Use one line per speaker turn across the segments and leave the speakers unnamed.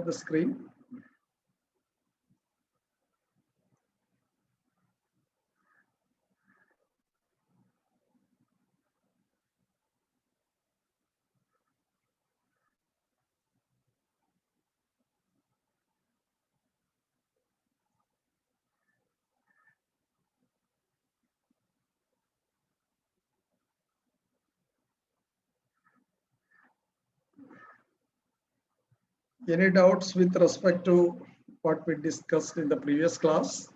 the screen. Any doubts with respect to what we discussed in the previous class?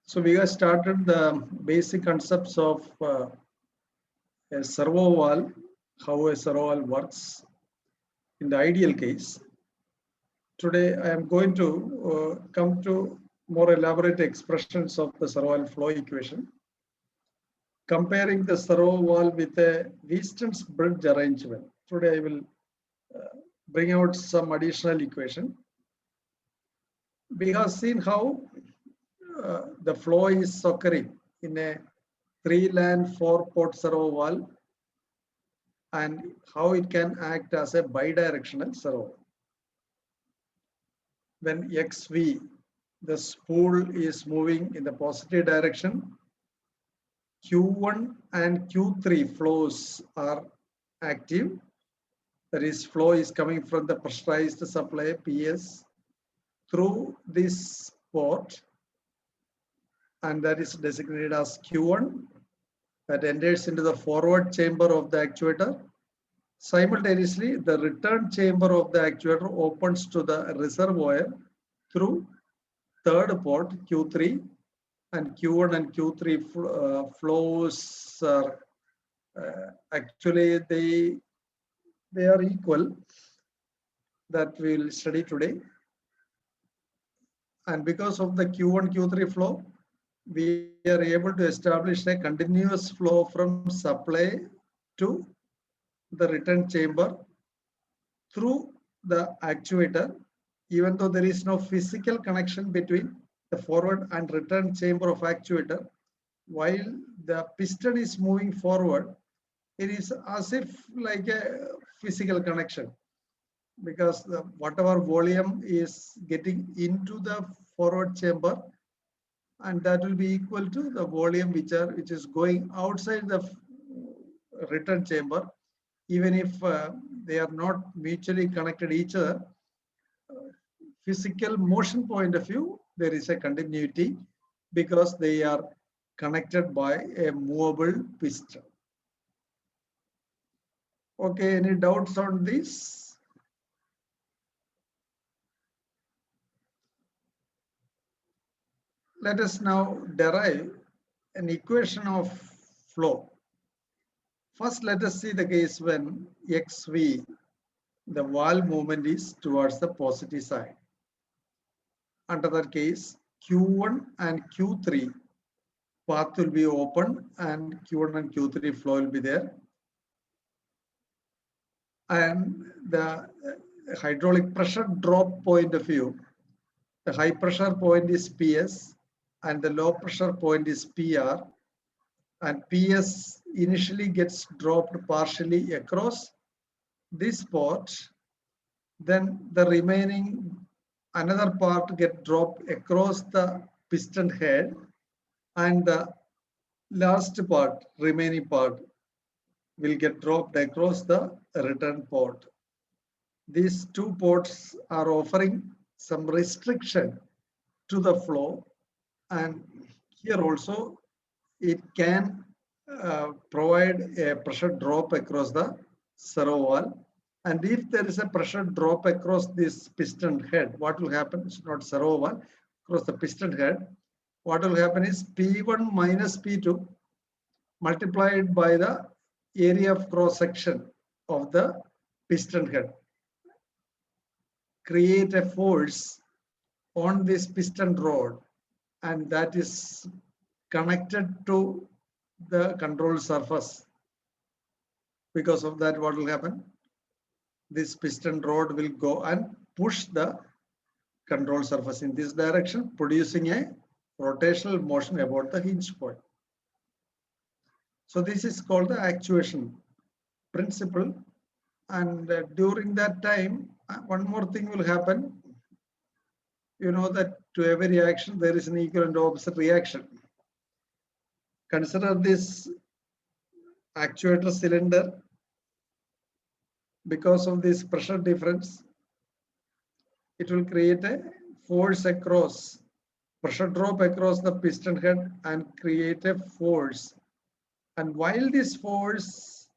So we have started the basic concepts of a servo valve, how a servo valve works in the ideal case. Today I am going to come to more elaborate expressions of the servo valve flow equation, comparing the servo valve with a Wheaton's bridge arrangement. Today I will bring out some additional equation. We have seen how the flow is occurring in a 3-LAN 4-port servo valve and how it can act as a bidirectional servo. When XV, the spool is moving in the positive direction, Q1 and Q3 flows are active. That is, flow is coming from the pressurized supply PS through this port, and that is designated as Q1, that enters into the forward chamber of the actuator. Simultaneously, the return chamber of the actuator opens to the reservoir through third port Q3, and Q1 and Q3 flows are actually they are equal. That we will study today. And because of the Q1 Q3 flow, we are able to establish a continuous flow from supply to the return chamber through the actuator, even though there is no physical connection between the forward and return chamber of actuator. While the piston is moving forward, it is as if like a physical connection, because whatever volume is getting into the forward chamber, and that will be equal to the volume which is going outside the return chamber, even if they are not mutually connected each other. Physical motion point of view, there is a continuity because they are connected by a movable piston. Okay, any doubts on this? Let us now derive an equation of flow. First, let us see the case when XV, the valve movement is towards the positive side. Under that case, Q1 and Q3 path will be open and Q1 and Q3 flow will be there. And the hydraulic pressure drop point of view, the high pressure point is PS and the low pressure point is PR, and PS initially gets dropped partially across this port, then the remaining another part get dropped across the piston head, and the last part, remaining part, will get dropped across the return port. These two ports are offering some restriction to the flow, and here also it can provide a pressure drop across the servo valve. And if there is a pressure drop across this piston head, what will happen? It's not servo valve, across the piston head. What will happen is P1 minus P2 multiplied by the area of cross section of the piston head create a force on this piston rod, and that is connected to the control surface. Because of that, what will happen? This piston rod will go and push the control surface in this direction, producing a rotational motion about the hinge point. So this is called the actuation principle. And during that time, one more thing will happen. You know that to every reaction, there is an equal and opposite reaction. Consider this actuator cylinder. Because of this pressure difference, it will create a force across, pressure drop across the piston head and create a force. And while this force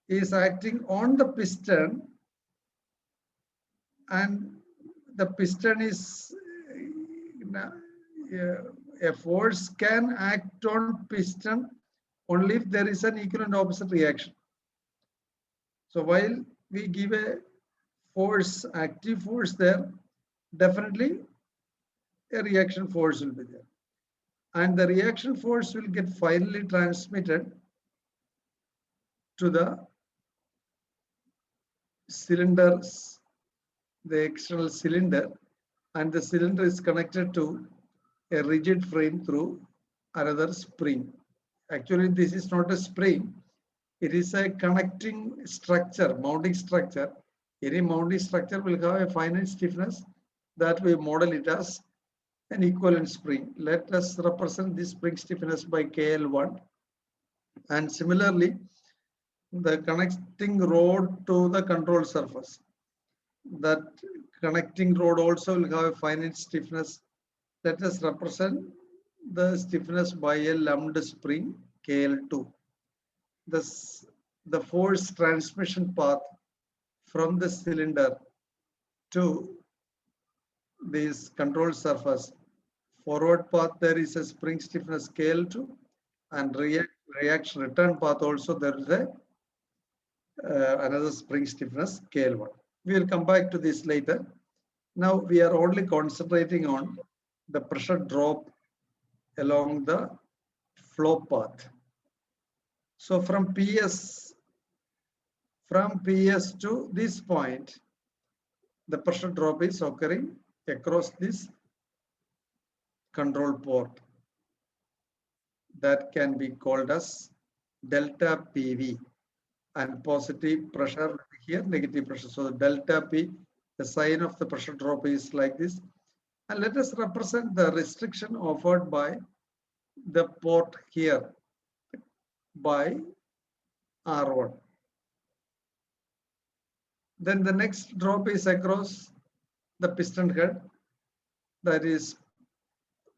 is acting on the piston, and the piston is, a force can act on piston only if there is an equal and opposite reaction. So while we give a force, active force there, definitely a reaction force will be there. And the reaction force will get finally transmitted to the cylinders, the external cylinder, and the cylinder is connected to a rigid frame through another spring. Actually, this is not a spring. It is a connecting structure, mounting structure. Any mounting structure will have a finite stiffness that we model it as an equivalent spring. Let us represent this spring stiffness by KL1. And similarly, the connecting rod to the control surface. That connecting rod also will have a finite stiffness. Let us represent the stiffness by a lumped spring KL2. The force transmission path from the cylinder to this control surface, forward path there is a spring stiffness KL2, and reaction return path also there is a another spring stiffness KL1. We will come back to this later. Now we are only concentrating on the pressure drop along the flow path. So from PS to this point, the pressure drop is occurring across this control port. That can be called as delta PV, and positive pressure here, negative pressure. So the delta P, the sign of the pressure drop is like this. And let us represent the restriction offered by the port here by R1. Then the next drop is across the piston head. That is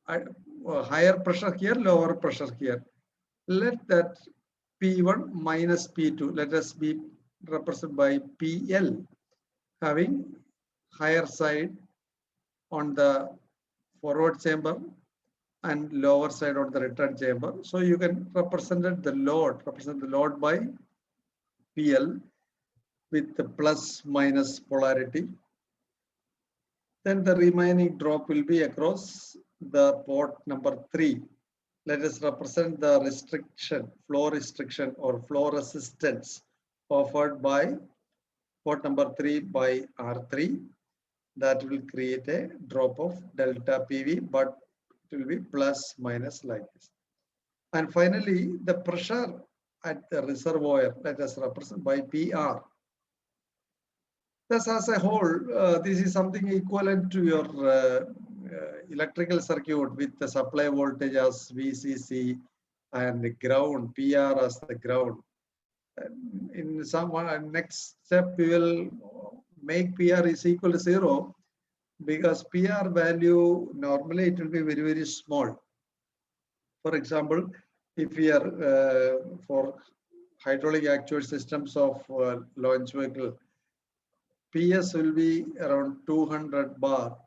higher pressure here, lower pressure here. Let that P1 minus P2, let us be represented by PL, having higher side on the forward chamber and lower side on the return chamber. So you can represent the load by PL with the plus minus polarity. Then the remaining drop will be across the port number 3. Let us represent the restriction, flow restriction or flow resistance offered by port number 3 by R3. That will create a drop of delta PV, but it will be plus minus like this. And finally, the pressure at the reservoir, let us represent by PR. Thus, as a whole, this is something equivalent to your electrical circuit with the supply voltage as VCC and the ground, PR as the ground. In some next step, we will make PR is equal to 0, because PR value normally it will be very, very small. For example, if we are for hydraulic actuator systems of launch vehicle, PS will be around 200 bar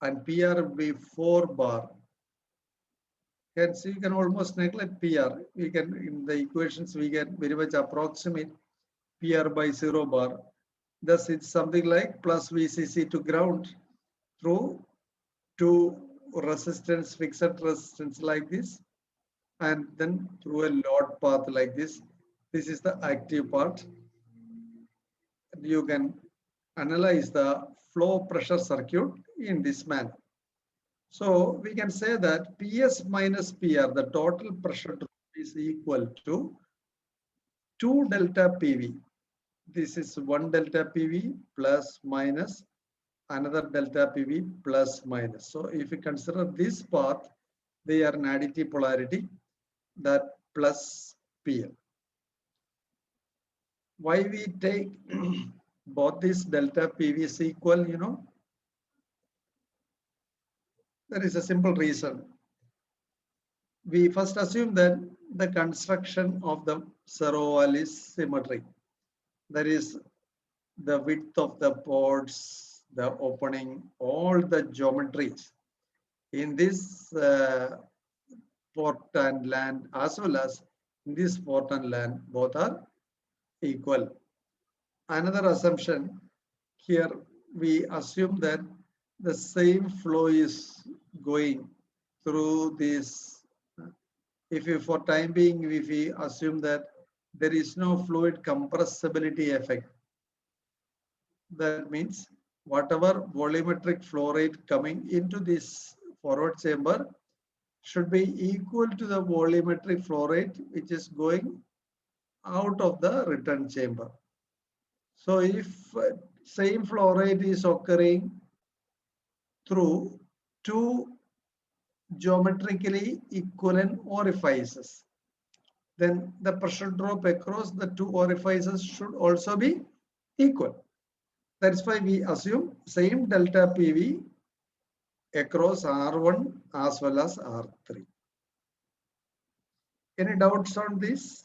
and PR will be 4 bar. Hence, you can almost neglect PR. We can, in the equations, we can very much approximate PR by 0 bar. Thus, it's something like plus VCC to ground through 2 resistance, fixed resistance like this, and then through a load path like this. This is the active part. You can analyze the flow pressure circuit in this manner. So we can say that PS minus PR, the total pressure drop is equal to 2 delta PV. This is 1 delta PV plus minus another delta PV plus minus. So if you consider this path, they are an additive polarity, that plus PL. Why we take both this delta PV is equal, there is a simple reason. We first assume that the construction of the servo is symmetric. That is, the width of the ports, the opening, all the geometries in this port and land as well as in this port and land, both are equal. Another assumption here, we assume that the same flow is going through this. If you, for time being, if we assume that there is no fluid compressibility effect, that means whatever volumetric flow rate coming into this forward chamber should be equal to the volumetric flow rate which is going out of the return chamber. So if same flow rate is occurring through two geometrically equivalent orifices, then the pressure drop across the two orifices should also be equal. That's why we assume same delta PV across R1 as well as R3. Any doubts on this?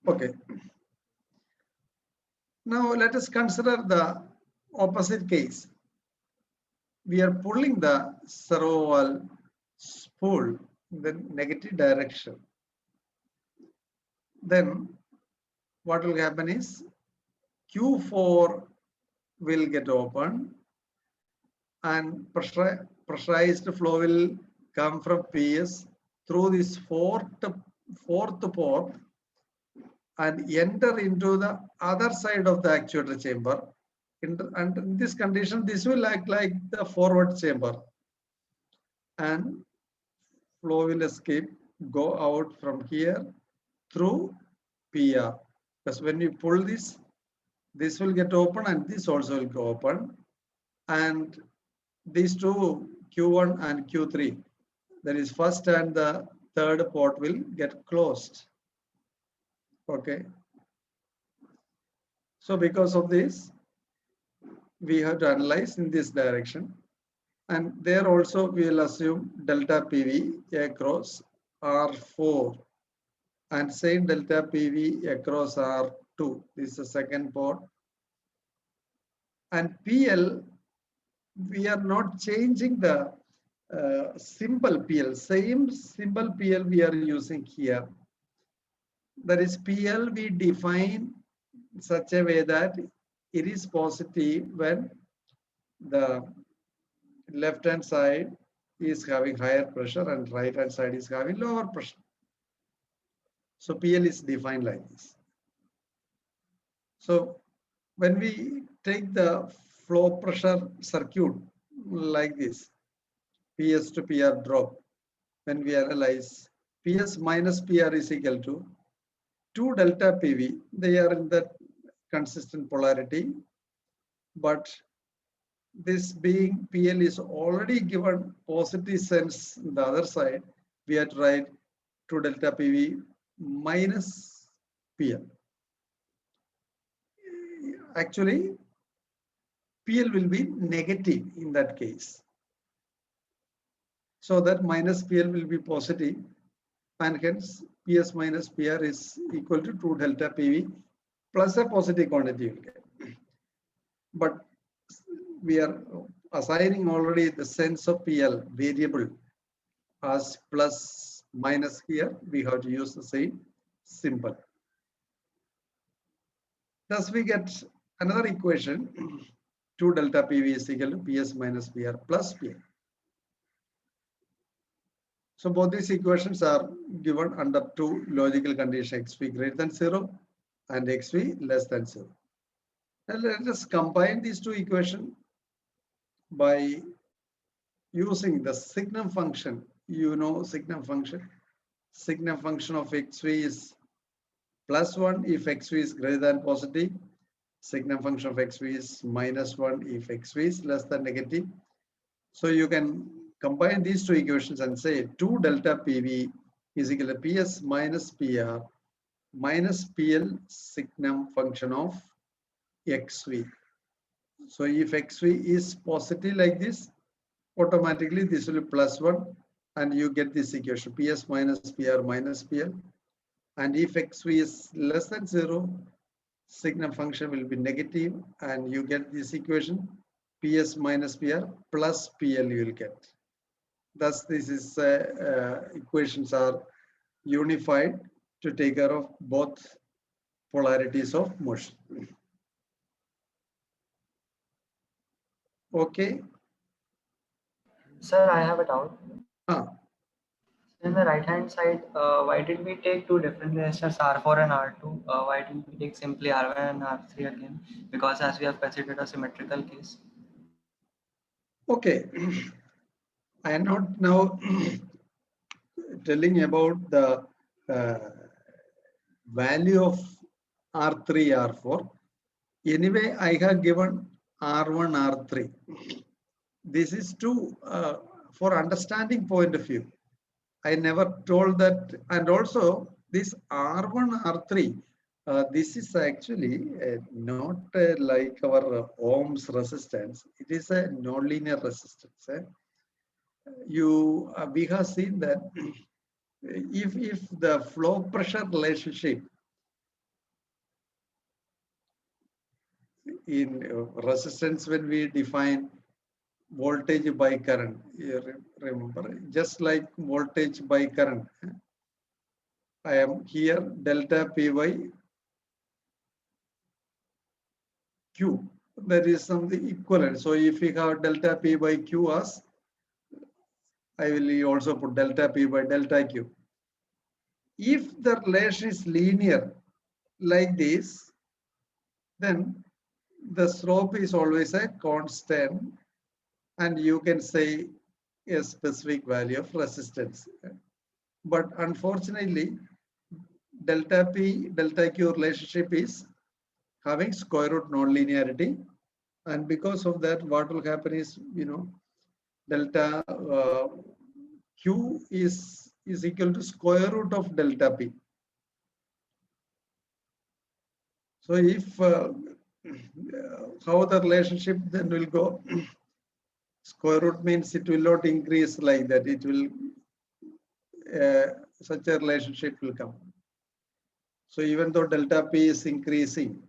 Okay. Now let us consider the opposite case. We are pulling the servo valve spool in the negative direction. Then what will happen is Q4 will get open and pressurized flow will come from PS through this fourth port and enter into the other side of the actuator chamber. And in this condition, this will act like the forward chamber and flow will escape, go out from here through PR. Because when you pull this will get open and this also will go open. And these two, Q1 and Q3, that is first and the third port will get closed. Okay. So because of this, we have to analyze in this direction. And there also we will assume delta PV across R4 and same delta PV across R2. This is the second port. And PL, we are not changing the symbol PL. Same symbol PL we are using here. That is PL we define in such a way that it is positive when the left hand side is having higher pressure and right hand side is having lower pressure. So PL is defined like this. So when we take the flow pressure circuit like this, PS to PR drop, when we analyze PS minus PR is equal to 2 delta PV, they are in the consistent polarity, but this being PL is already given positive sense in the other side, we have to write 2 delta PV minus PL. Actually, PL will be negative in that case. So that minus PL will be positive and hence PS minus PR is equal to 2 delta PV plus a positive quantity. But we are assigning already the sense of PL variable as plus minus here. We have to use the same symbol. Thus we get another equation 2 delta PV is equal to PS minus PR plus PL. So both these equations are given under two logical conditions, XV greater than 0 and XV less than 0. Now let us combine these two equations by using the signum function. You know signum function. Signum function of xv is +1 if xv is greater than positive. Signum function of xv is -1 if xv is less than negative. So you can combine these two equations and say 2 delta PV is equal to PS minus PR minus PL signum function of XV. So if XV is positive like this, automatically this will be +1 and you get this equation PS minus PR minus PL. And if XV is less than 0, signum function will be negative and you get this equation PS minus PR plus PL you will get. Thus, this is equations are unified to take care of both polarities of motion. Okay.
Sir, I have a doubt.
Ah,
In the right hand side, why did we take two different resistors R4 and R2? Why didn't we take simply R1 and R3 again? Because as we have considered a symmetrical case.
okay. I am not now telling about the value of R3, R4. Anyway, I have given R1, R3. This is to, for understanding point of view. I never told that. And also this R1, R3, this is actually not like our ohms resistance. It is a nonlinear resistance. We have seen that if the flow pressure relationship in resistance, when we define voltage by current, you remember, just like voltage by current, I am here delta P by Q. There is something equivalent. So if we have delta P by Q as, I will also put delta P by delta Q. If the relation is linear like this, then the slope is always a constant and you can say a specific value of resistance. But unfortunately, delta P, delta Q relationship is having square root nonlinearity. And because of that, what will happen is, delta Q is equal to square root of delta P. So if how the relationship then will go, square root means it will not increase like that. It will, such a relationship will come. So even though delta P is increasing,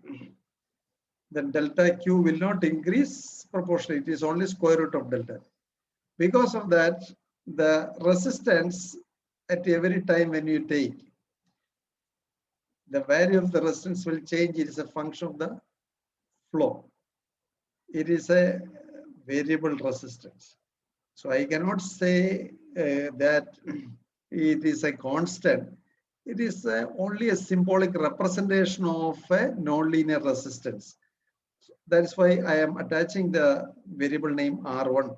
then delta Q will not increase proportionally. It is only square root of delta. Because of that, the resistance at every time when you take, the value of the resistance will change. It is a function of the flow. It is a variable resistance. So I cannot say that it is a constant. It is only a symbolic representation of a nonlinear resistance. That's why I am attaching the variable name R1.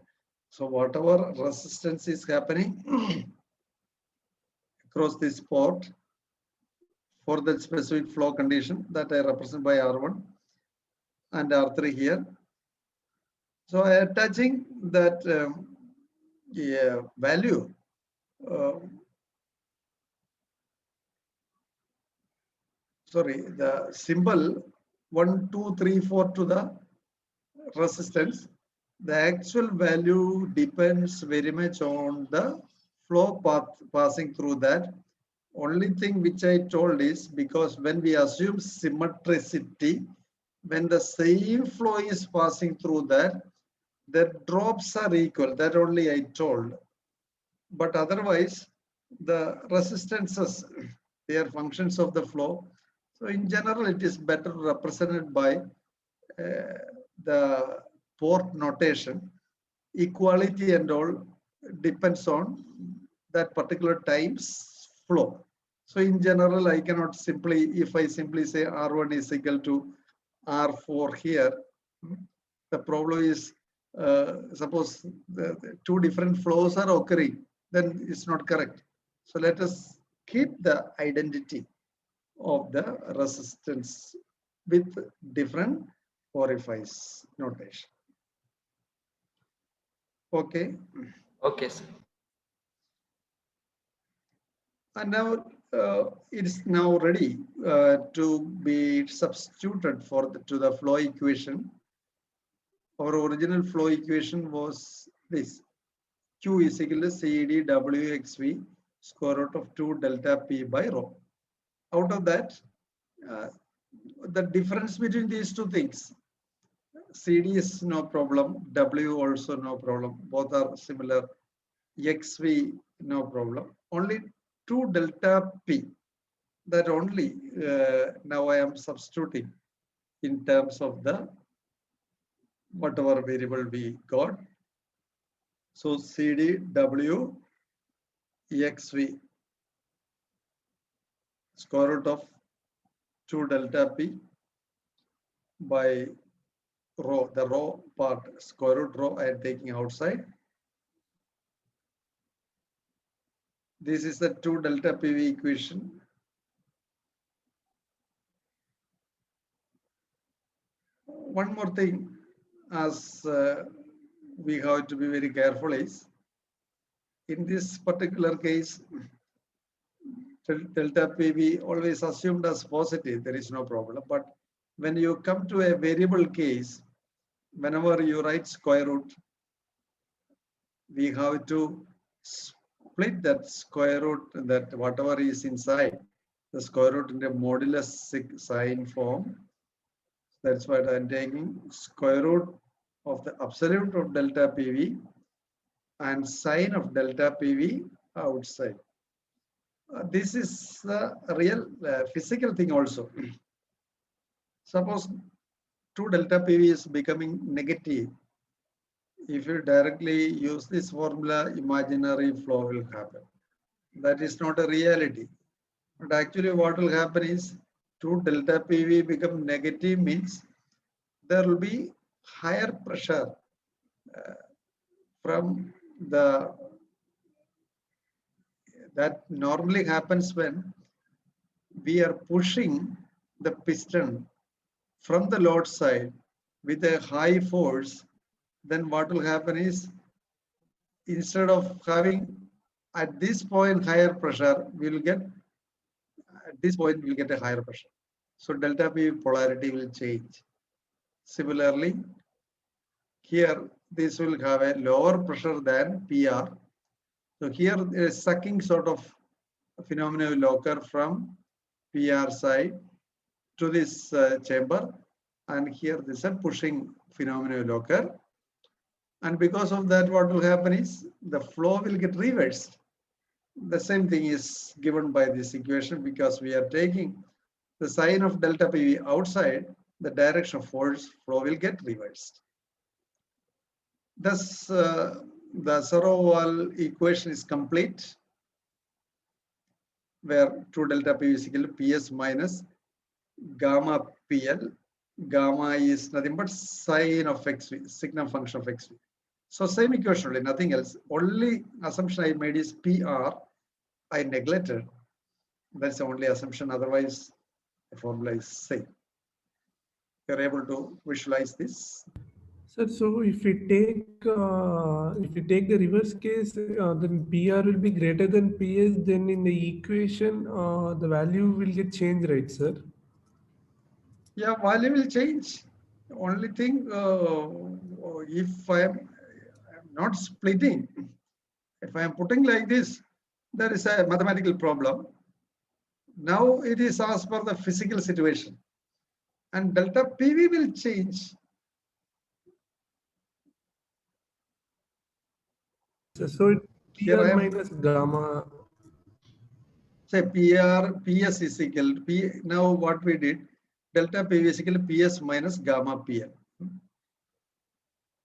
So whatever resistance is happening across this port for the specific flow condition, that I represent by R1 and R3 here. So I am attaching that value the symbol 1, 2, 3, 4 to the resistance. The actual value depends very much on the flow path passing through that. Only thing which I told is, because when we assume symmetricity, when the same flow is passing through that, the drops are equal. That only I told. But otherwise, the resistances, they are functions of the flow. So in general, it is better represented by the port notation. Equality and all depends on that particular time's flow. So in general, I cannot simply, if I simply say R1 is equal to R4 here, the problem is suppose the two different flows are occurring, then it's not correct. So let us keep the identity of the resistance with different orifice notation. Okay.
Okay, sir.
And now it's now ready to be substituted to the flow equation. Our original flow equation was this: Q is equal to CD WXV square root of 2 delta P by rho. Out of that, the difference between these two things, CD is no problem, W also no problem, both are similar, XV no problem, only 2 delta P, that only now I am substituting in terms of the whatever variable we got. So CD W XV square root of 2 delta P by rho, the rho part, square root rho I am taking outside. This is the 2 delta PV equation. One more thing, as we have to be very careful, is in this particular case, delta PV always assumed as positive, there is no problem. But when you come to a variable case, whenever you write square root, we have to split that square root, that whatever is inside the square root in the modulus sign form. That's why I'm taking square root of the absolute of delta PV and sine of delta PV outside. This is the real physical thing also. Suppose 2 delta PV is becoming negative. If you directly use this formula, imaginary flow will happen. That is not a reality. But actually what will happen is 2 delta PV become negative means there will be higher pressure from the, that normally happens when we are pushing the piston from the load side with a high force. Then what will happen is, instead of having at this point higher pressure, we will get at this point we will get a higher pressure. So delta P polarity will change. Similarly, here this will have a lower pressure than PR. So here a sucking sort of phenomena will occur from PR side to this chamber, and here this a pushing phenomena will occur. And because of that, what will happen is the flow will get reversed. The same thing is given by this equation, because we are taking the sign of delta PV outside, the direction of force flow will get reversed. Thus, the Serov-Wall equation is complete, where 2 delta PV is equal to PS minus gamma PL. Gamma is nothing but sine of XV, signal function of XV. So same equation only, nothing else. Only assumption I made is PR, I neglected. That's the only assumption, otherwise the formula is same. You're able to visualize this.
Sir, so if we take the reverse case, then PR will be greater than PS. Then in the equation, the value will get changed, right, sir?
Yeah, value will change. The only thing, if I'm not splitting, if I am putting like this, there is a mathematical problem. Now it is as per the physical situation, and delta PV will change.
So
Here I
PR
am,
minus gamma.
say PR, PS is equal to P. Now what we did, delta PV is equal to PS minus gamma PL.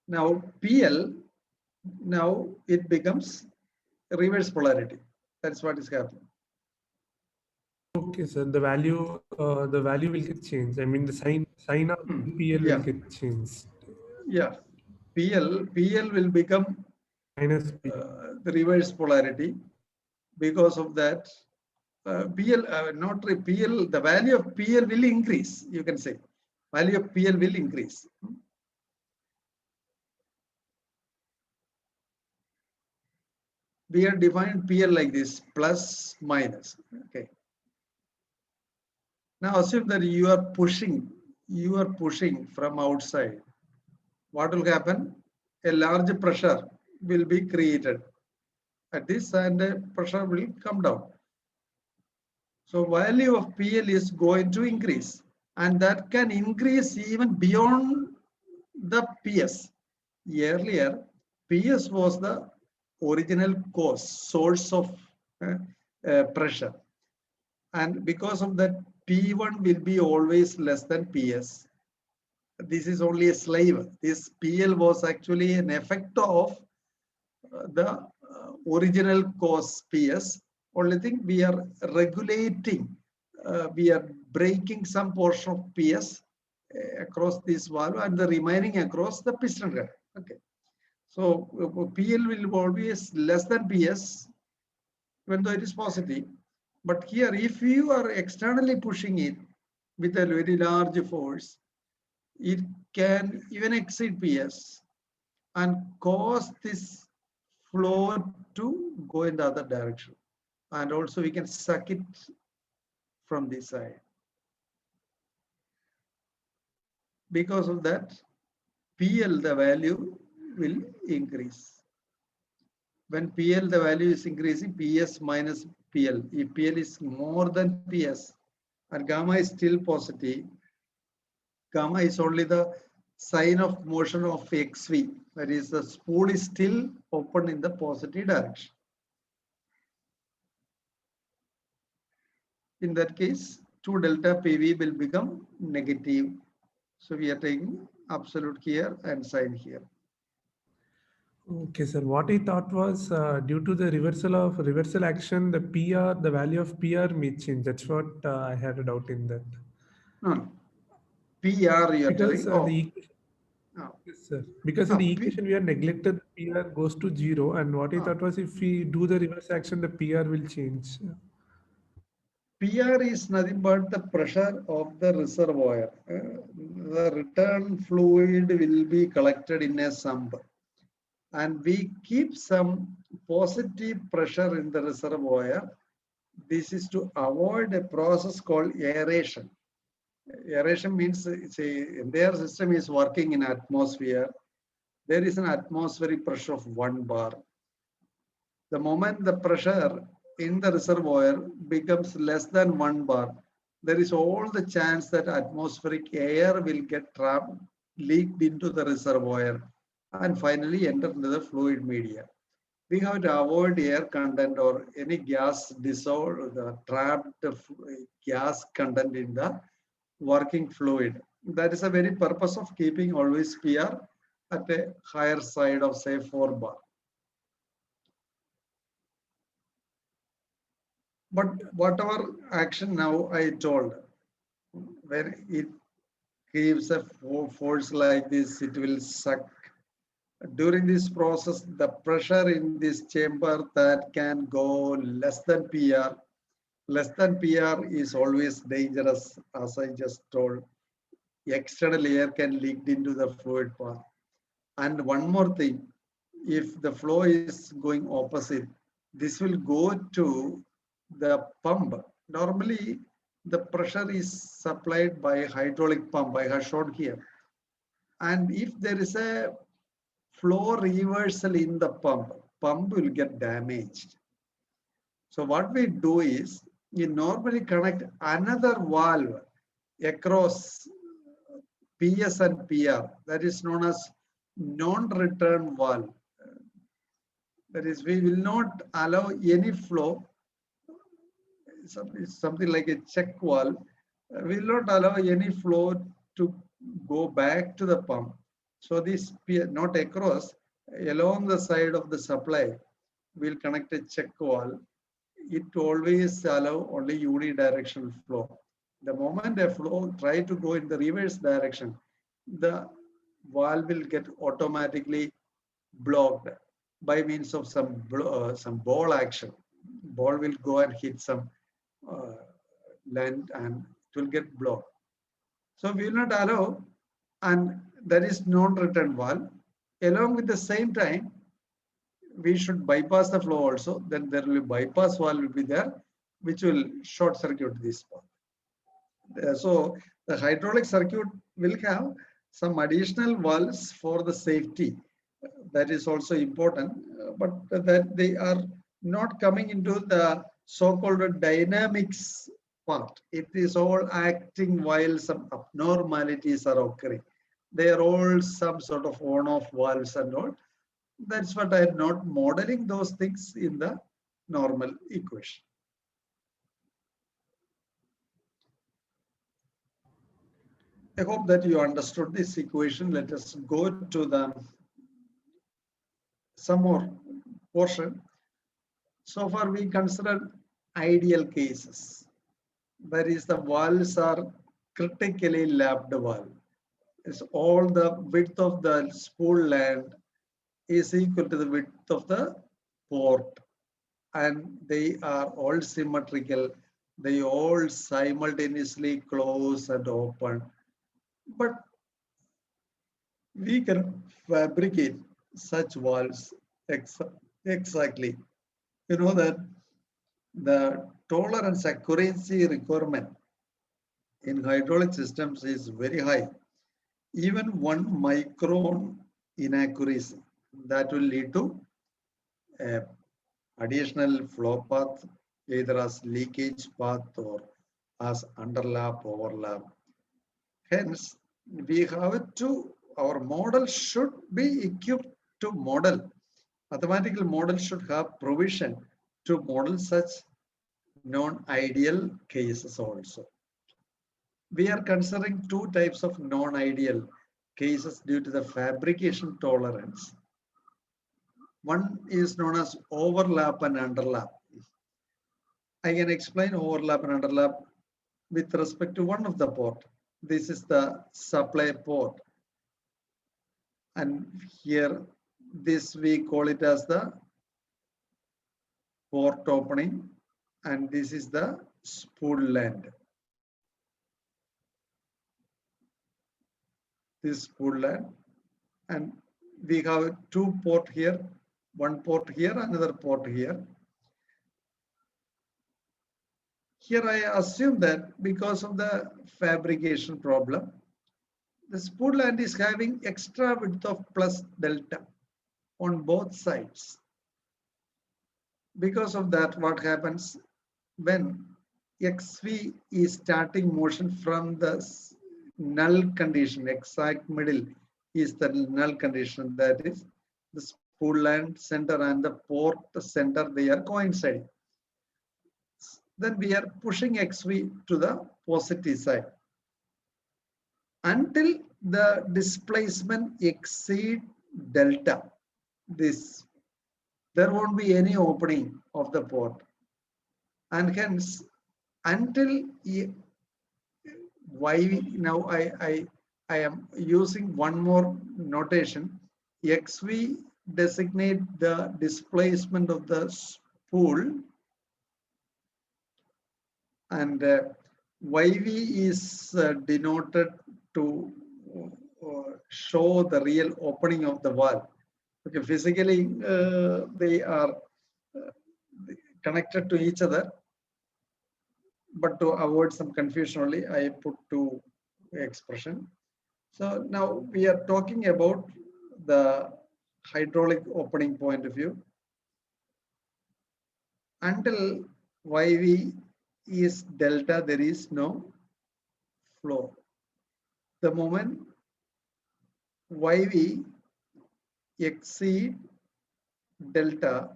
Now PL, now it becomes reverse polarity. That's what is happening.
Okay, sir. The value will get changed. I mean, the sign of PL
Yeah.
will get changed.
Yeah. PL will become
minus P.
the reverse polarity. Because of that, PL, PL, the value of PL will increase, you can say. Value of PL will increase. We have defined PL like this, plus, minus, okay. Now assume that you are pushing from outside. What will happen? A large pressure will be created at this and the pressure will come down. So value of PL is going to increase, and that can increase even beyond the PS. Earlier, PS was the original cause, source of pressure. And because of that, P1 will be always less than PS. This is only a slave. This PL was actually an effect of the original cause PS. Only thing we are regulating, we are breaking some portion of PS across this valve and the remaining across the piston rod. Okay. So PL will always less than PS, even though it is positive. But here, if you are externally pushing it with a very large force, it can even exceed PS and cause this flow to go in the other direction. And also we can suck it from this side. Because of that, PL, the value will increase. When PL, the value is increasing, PS minus PL. If PL is more than PS and gamma is still positive, gamma is only the sign of motion of XV. That is, the spool is still open in the positive direction. In that case, 2 delta PV will become negative. So we are taking absolute here and sign here.
Okay, sir. What I thought was due to the reversal action, the PR, the value of PR may change. That's what I had a doubt in that.
No, PR you are
Because
telling.
the equation,
Oh.
yes, sir. Because in the equation we are neglected, PR goes to 0, and what I thought was if we do the reverse action, the PR will change.
PR is nothing but the pressure of the reservoir. The return fluid will be collected in a sump, and we keep some positive pressure in the reservoir. This is to avoid a process called aeration. Aeration means the entire system is working in atmosphere. There is an atmospheric pressure of 1 bar. The moment the pressure in the reservoir becomes less than 1 bar, there is all the chance that atmospheric air will get trapped, leaked into the reservoir, and finally enter into the fluid media. We have to avoid air content or any gas dissolved, the trapped gas content in the working fluid. That is the very purpose of keeping always PR at a higher side of say 4 bar. But whatever action now I told, when it gives a force like this, it will suck. During this process, the pressure in this chamber that can go less than PR. Less than PR is always dangerous, as I just told. External air can leak into the fluid path. And one more thing, if the flow is going opposite, this will go to the pump. Normally, the pressure is supplied by a hydraulic pump. I have shown here. And if there is a flow reversal in the pump will get damaged. So what we do is, we normally connect another valve across PS and PR. That is known as non-return valve. That is, we will not allow any flow, something like a check valve. We will not allow any flow to go back to the pump. So this not across, along the side of the supply, we'll connect a check valve. It always allow only unidirectional flow. The moment a flow try to go in the reverse direction, the valve will get automatically blocked by means of some ball action. Ball will go and hit some land and it will get blocked. So we will not allow, and there is non-return valve. Along with the same time, we should bypass the flow also. Then there will be bypass valve will be there, which will short circuit this path. So the hydraulic circuit will have some additional valves for the safety. That is also important, but that they are not coming into the so-called dynamics part. It is all acting while some abnormalities are occurring. They are all some sort of on-off valves and all. That's what I'm not modeling those things in the normal equation. I hope that you understood this equation. Let us go to the some more portion. So far we considered ideal cases. That is, the valves are critically lapped valve. It's all the width of the spool land is equal to the width of the port, and they are all symmetrical. They all simultaneously close and open. But we can fabricate such valves exactly. You know that the tolerance accuracy requirement in hydraulic systems is very high. Even 1 micron inaccuracy, that will lead to additional flow path, either as leakage path or as underlap, overlap. Hence, we have to, our model should be equipped to model. Mathematical model should have provision to model such non-ideal cases also. We are considering two types of non-ideal cases due to the fabrication tolerance. One is known as overlap and underlap. I can explain overlap and underlap with respect to one of the port. This is the supply port. And here, this we call it as the port opening, and this is the spool land. This spool land, and we have two port here, one port here, another port here. Here I assume that because of the fabrication problem, the spool land is having extra width of plus delta on both sides. Because of that, what happens when XV is starting motion from the null condition, exact middle is the null condition, that is the spool land center and the port center, they are coinciding. Then we are pushing XV to the positive side until the displacement exceed delta. There won't be any opening of the port, and hence until now I am using one more notation. XV designate the displacement of the spool, and YV is denoted to show the real opening of the valve. Okay, physically they are connected to each other, but to avoid some confusion only, I put two expression. So now we are talking about the hydraulic opening point of view. Until YV is delta, there is no flow. The moment YV exceed delta,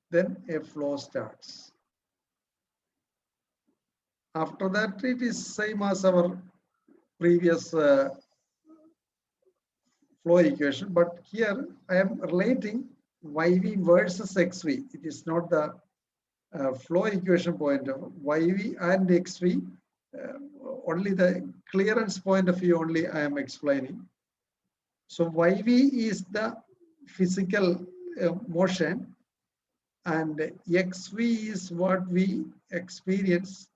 then a flow starts. After that, it is same as our previous flow equation, but here I am relating YV versus XV. It is not the flow equation point of YV and XV, only the clearance point of view only I am explaining. So YV is the physical motion, and XV is what we experience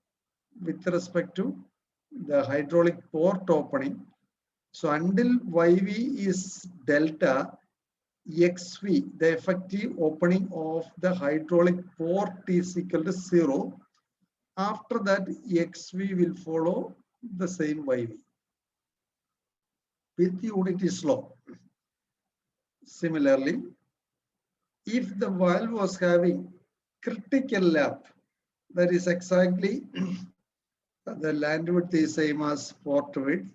with respect to the hydraulic port opening. So until YV is delta, XV, the effective opening of the hydraulic port is equal to 0. After that, XV will follow the same YV with unity slope. Similarly, if the valve was having critical lap, that is exactly the land width is same as port width.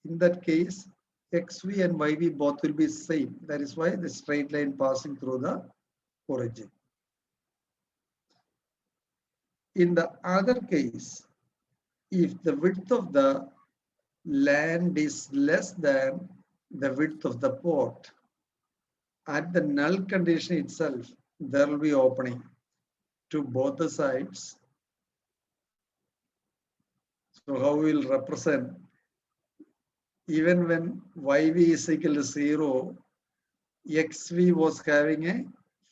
In that case, XV and YV both will be same. That is why the straight line passing through the origin. In the other case, if the width of the land is less than the width of the port, at the null condition itself, there will be opening to both the sides. So how we will represent, even when YV is equal to 0, XV was having a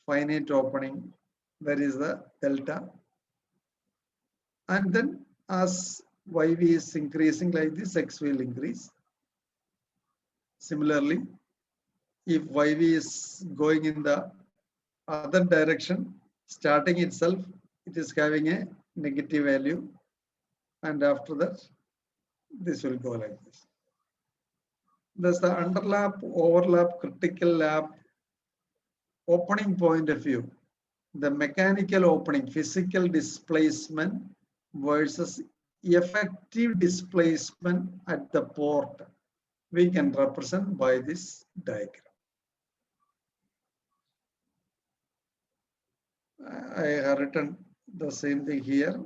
finite opening, that is the delta. And then as YV is increasing like this, X will increase. Similarly, if YV is going in the other direction, starting itself, it is having a negative value. And after that, this will go like this. Thus the underlap, overlap, critical lap, opening point of view, the mechanical opening, physical displacement versus effective displacement at the port, we can represent by this diagram. I have written the same thing here.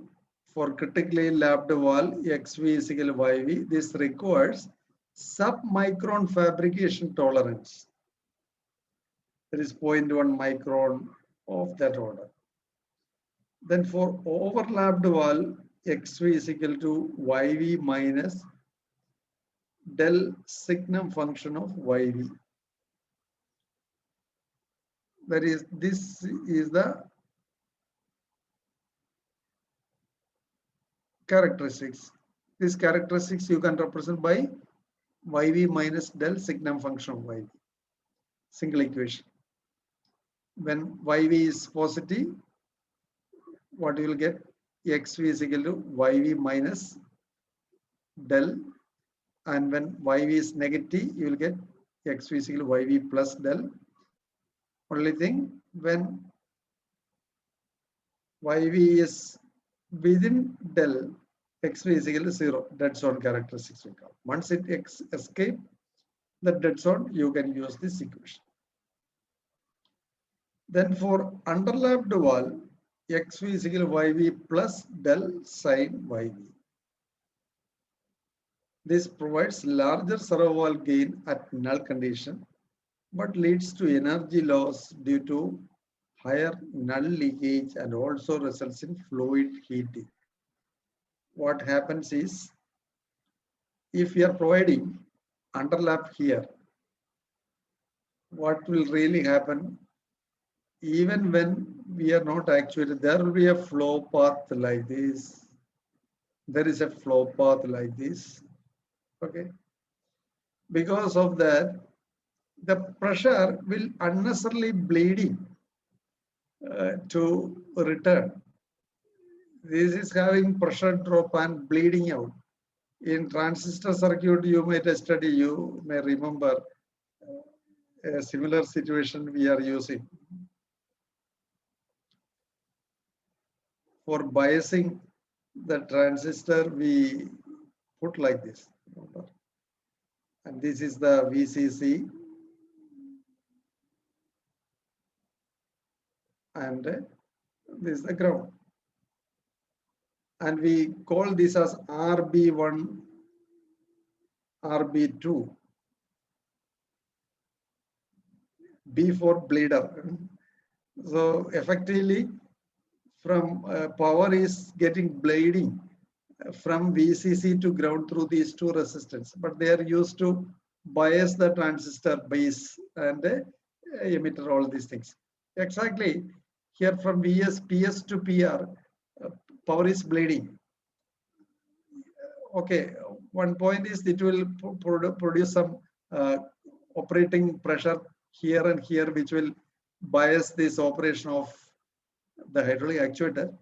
For critically lapped valve, XV is equal to YV, this requires sub-micron fabrication tolerance. There is 0.1 micron of that order. Then for overlapped valve, XV is equal to YV minus del signum function of YV. That is, this is the characteristics. These characteristics you can represent by YV minus del signum function of YV. Single equation. When YV is positive, what you will get? XV is equal to YV minus del, and when YV is negative, you will get XV is equal to YV plus del. Only thing, when YV is within del, XV is equal to 0. Dead zone characteristics will come. Once it escape the dead zone, you can use this equation. Then for underlapped valve, XV is equal to YV plus del sine YV. This provides larger servo valve gain at null condition, but leads to energy loss due to higher null leakage and also results in fluid heating. What happens is, if you are providing underlap here, what will really happen? Even when we are not actuated, there will be a flow path like this. There is a flow path like this. Okay. Because of that, the pressure will unnecessarily bleeding to return. This is having pressure drop and bleeding out. In transistor circuit, you may study, you may remember a similar situation we are using. For biasing the transistor, we put like this. And this is the VCC. And this is the ground. And we call this as RB1, RB2. B for bleeder. So effectively, from power is getting bleeding from VCC to ground through these two resistors, but they are used to bias the transistor base and emitter, all these things. Exactly. Here from PS to PR, power is bleeding. Okay, one point is it will produce some operating pressure here and here, which will bias this operation of the hydraulic actuator.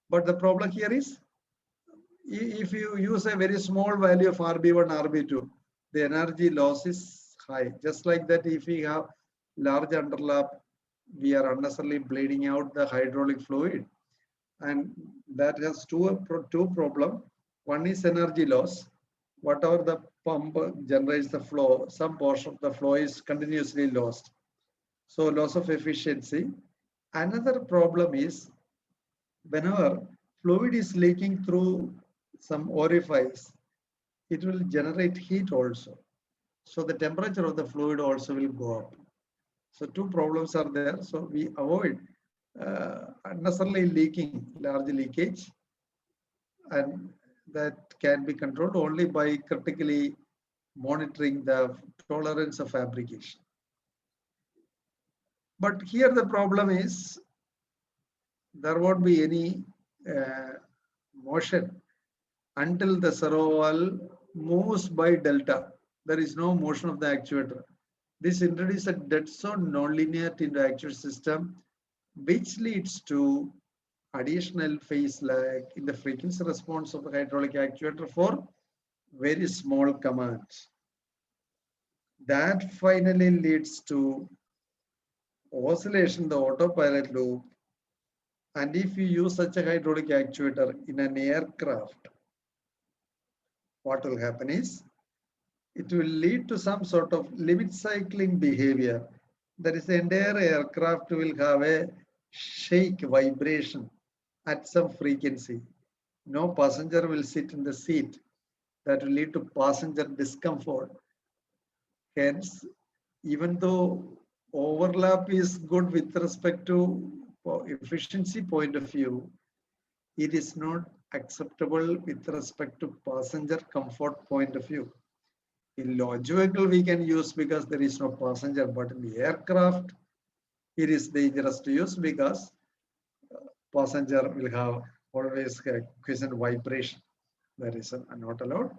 But the problem here is, if you use a very small value of RB1, RB2, the energy loss is high. Just like that, if we have large underlap, we are unnecessarily bleeding out the hydraulic fluid. And that has two problems. One is energy loss. Whatever the pump generates the flow, some portion of the flow is continuously lost. So loss of efficiency. Another problem is, whenever fluid is leaking through some orifice, it will generate heat also. So the temperature of the fluid also will go up. So two problems are there. So we avoid unnecessarily leaking, large leakage, and that can be controlled only by critically monitoring the tolerance of fabrication. But here the problem is, there won't be any motion until the servo valve moves by delta. There is no motion of the actuator. This introduces a dead zone nonlinearity in the actuator system, which leads to additional phase lag in the frequency response of the hydraulic actuator for very small commands. That finally leads to oscillation in the autopilot loop. And if you use such a hydraulic actuator in an aircraft, what will happen is, it will lead to some sort of limit cycling behavior. That is, the entire aircraft will have a shake vibration at some frequency. No passenger will sit in the seat. That will lead to passenger discomfort. Hence, even though overlap is good with respect to efficiency point of view, it is not acceptable with respect to passenger comfort point of view. In launch vehicle we can use because there is no passenger, but in the aircraft it is dangerous to use because passenger will have always a quiescent vibration. That is not allowed.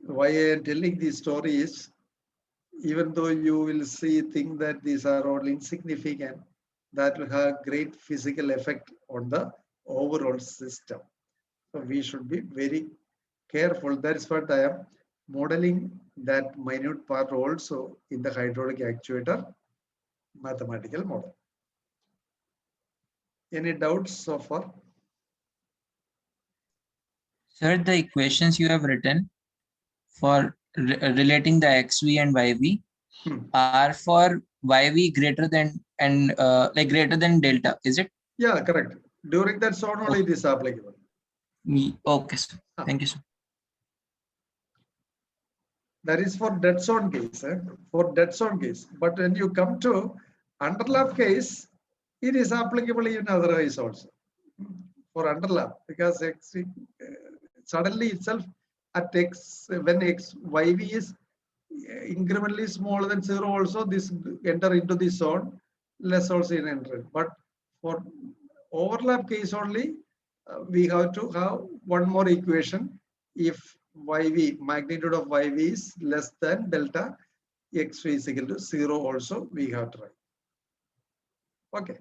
Why I am telling this story is, even though you will think that these are all insignificant, that will have great physical effect on the overall system. So we should be very careful. That is what I am modeling that minute part also in the hydraulic actuator mathematical model. Any doubts so far?
Sir, the equations you have written for relating the XV and YV are for YV greater than like greater than delta, is it?
Yeah, correct. During that zone only it is applicable.
Okay, sir. Thank you, sir.
That is for dead zone case, for dead zone case. But when you come to underlap case, it is applicable even otherwise also. For underlap, because suddenly itself at X, when YV is incrementally smaller than 0 also, this enter into the zone, less also in enter. But for overlap case only, we have to have one more equation. If YV, magnitude of YV is less than delta, XV is equal to 0 also we have to write. Okay.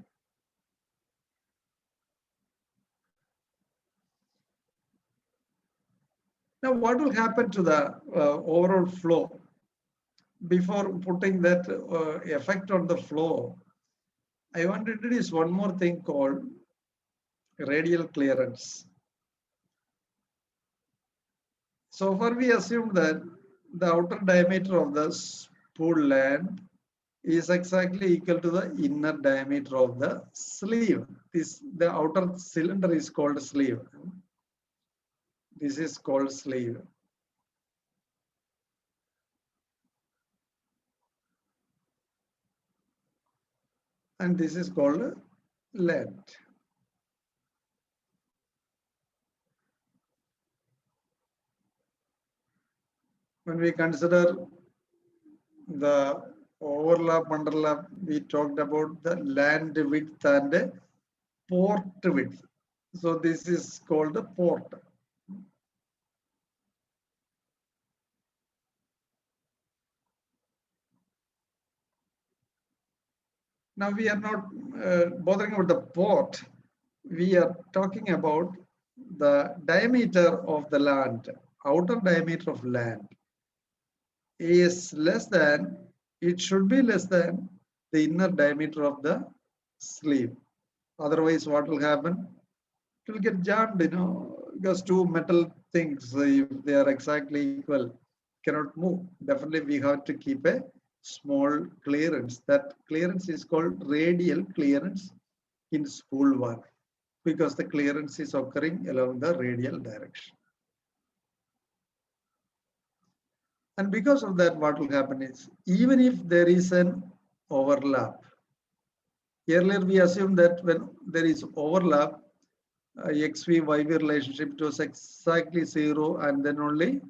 Now what will happen to the overall flow? Before putting that effect on the flow, I want to introduce one more thing called radial clearance. So far we assumed that the outer diameter of the spool land is exactly equal to the inner diameter of the sleeve. The outer cylinder is called sleeve. This is called sleeve. And this is called land. When we consider the overlap, underlap, we talked about the land width and port width. So this is called the port. Now we are not bothering about the port. We are talking about the diameter of the land, outer diameter of land is less than, it should be less than the inner diameter of the sleeve. Otherwise, what will happen? It will get jammed, because two metal things, if they are exactly equal, cannot move. Definitely, we have to keep a small clearance. That clearance is called radial clearance in spool work, because the clearance is occurring along the radial direction. And because of that, what will happen is, even if there is an overlap, earlier we assumed that when there is overlap, XV YV relationship was exactly 0 and then only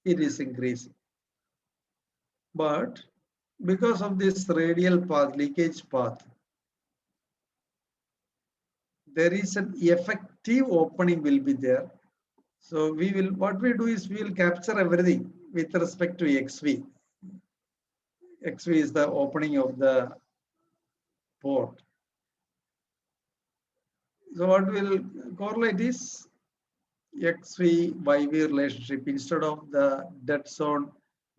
it is increasing. But because of this radial path, leakage path, there is an effective opening will be there. So we will, what we do is we will capture everything with respect to XV. XV is the opening of the port. So what will correlate is XV YV relationship. Instead of the dead zone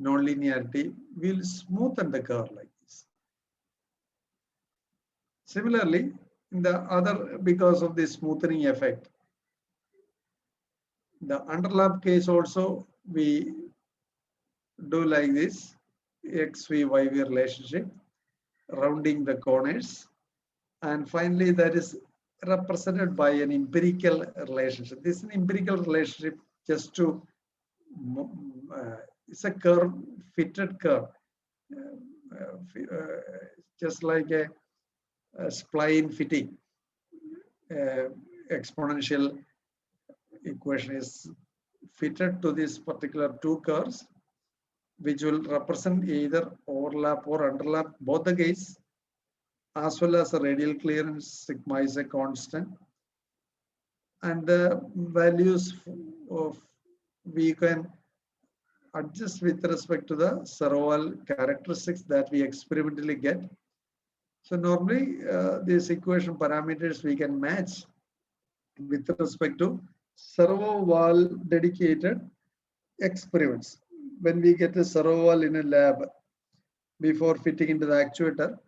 nonlinearity, we'll smoothen the curve like this. Similarly, in the other, because of the smoothening effect, the underlap case also we do like this XV YV relationship, rounding the corners, and finally that is represented by an empirical relationship. This is an empirical relationship just to it's a curve, fitted curve, just like a spline fitting. Exponential equation is fitted to this particular two curves, which will represent either overlap or underlap, both the case, as well as the radial clearance sigma is a constant, and the values of we can adjust with respect to the Saroval characteristics that we experimentally get. So normally these equation parameters we can match with respect to Saroval dedicated experiments. When we get a Saroval in a lab, before fitting into the actuator,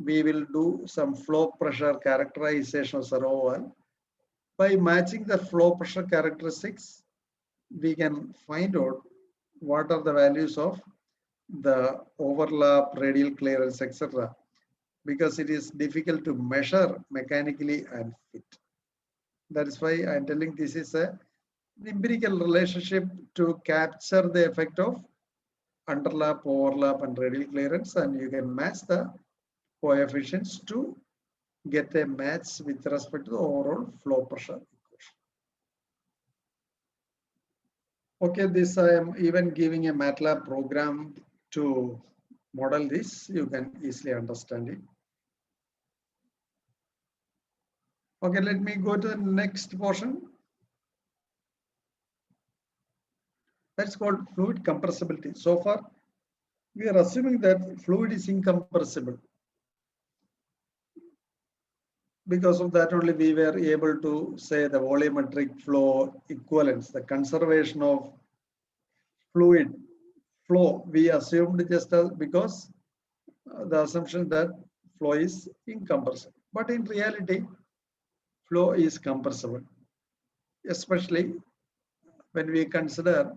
we will do some flow pressure characterization of Saroval. By matching the flow pressure characteristics, we can find out what are the values of the overlap, radial clearance, etc. Because it is difficult to measure mechanically and fit. That is why I'm telling this is an empirical relationship to capture the effect of underlap, overlap, and radial clearance, and you can match the coefficients to get a match with respect to the overall flow pressure equation. Okay, this I am even giving a MATLAB program to model this. You can easily understand it. Okay, let me go to the next portion. That's called fluid compressibility. So far, we are assuming that fluid is incompressible. Because of that only we were able to say the volumetric flow equivalence, the conservation of fluid flow. We assumed just as because the assumption that flow is incompressible. But in reality, flow is compressible, especially when we consider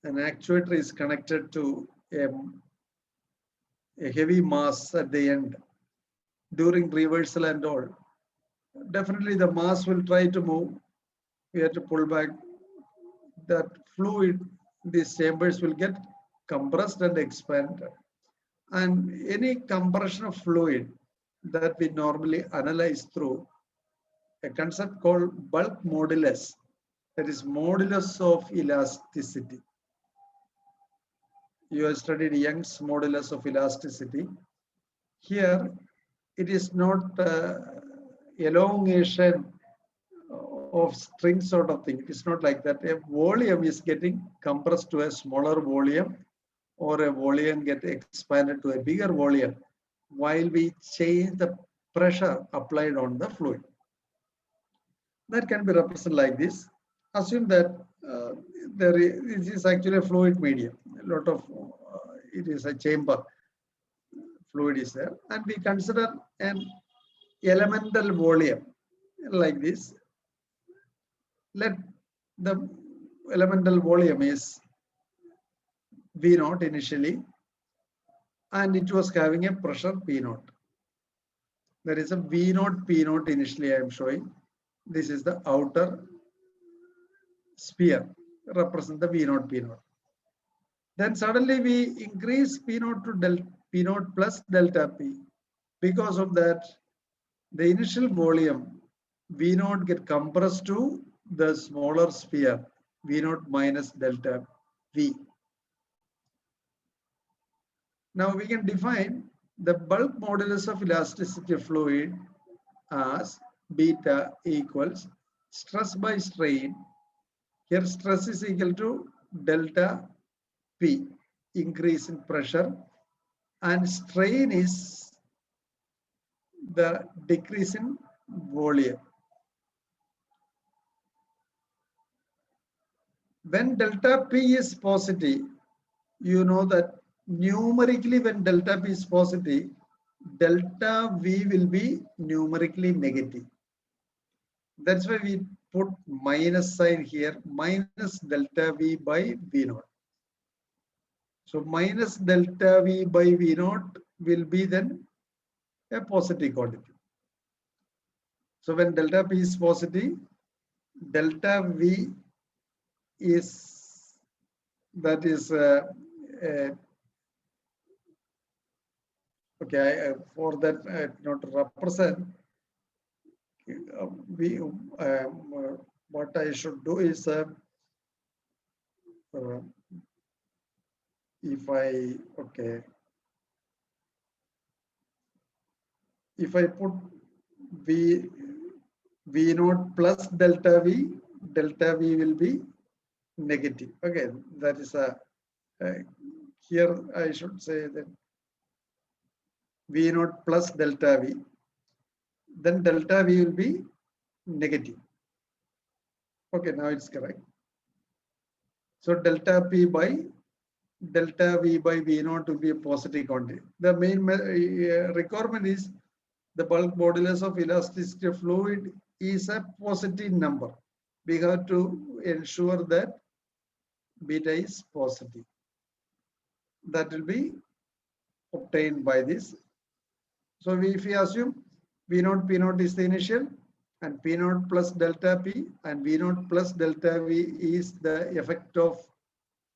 an actuator is connected to a heavy mass at the end during reversal and all. Definitely the mass will try to move. We have to pull back. That fluid, these chambers will get compressed and expanded. And any compression of fluid that we normally analyze through a concept called bulk modulus, that is modulus of elasticity. You have studied Young's modulus of elasticity. Here, it is not elongation of string sort of thing. It is not like that. A volume is getting compressed to a smaller volume, or a volume get expanded to a bigger volume while we change the pressure applied on the fluid. That can be represented like this. Assume that this is actually a fluid medium. A lot of it is a chamber. Fluid is there, and we consider an elemental volume like this. Let the elemental volume is V0 initially, and it was having a pressure P0. There is a V0 P0 initially I am showing. This is the outer sphere, represent the V0 P0. Then suddenly we increase P0 to P0 plus delta P. Because of that, the initial volume V0 get compressed to the smaller sphere V0 minus delta V. Now we can define the bulk modulus of elasticity of fluid as beta equals stress by strain. Here stress is equal to delta P, increase in pressure, and strain is the decrease in volume. When delta P is positive, you know that numerically when delta P is positive, delta V will be numerically negative. That's why we put minus sign here, minus delta V by V0. So minus delta V by V0 will be then a positive quantity. So when delta P is positive, delta V is, that is okay, for that not represent, what I should do is if I put V0 plus delta V will be negative. Okay, that is here I should say that V0 plus delta V, then delta V will be negative. Okay, now it's correct. So delta P by delta V by V0 will be a positive quantity. The main requirement is the bulk modulus of elasticity of fluid is a positive number. We have to ensure that beta is positive. That will be obtained by this. So if we assume V0 P0 is the initial, and P0 plus delta P and V0 plus delta V is the effect of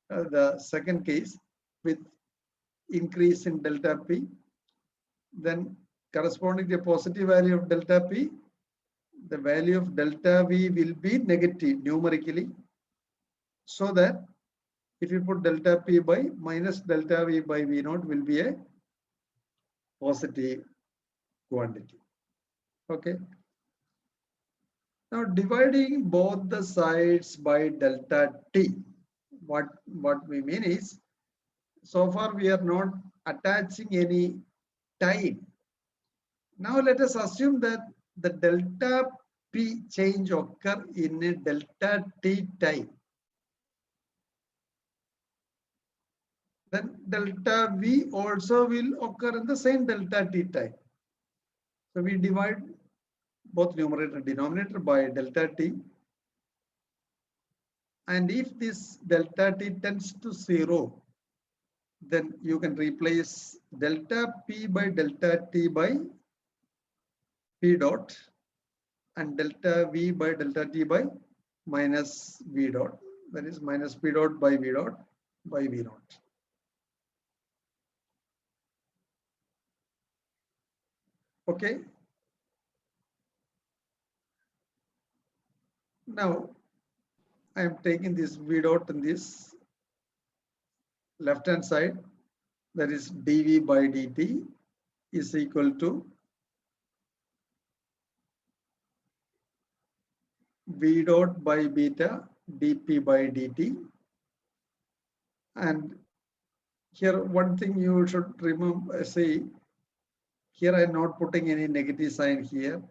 the second case with increase in delta P, then corresponding to a positive value of delta P, the value of delta V will be negative numerically, so that if you put delta P by minus delta V by V0 will be a positive quantity. Okay. Now dividing both the sides by delta T, what we mean is, so far we are not attaching any time. Now let us assume that the delta P change occur in a delta T time. Then delta V also will occur in the same delta T time. So we divide both numerator and denominator by delta T. And if this delta T tends to 0, then you can replace delta P by delta T by P dot and delta V by delta T by minus V dot. That is minus P dot by V dot by V naught. Okay. Now I am taking this V dot in this left hand side, that is dV by dt is equal to V dot by beta dP by dt. And here one thing you should remember, see, here I am not putting any negative sign here.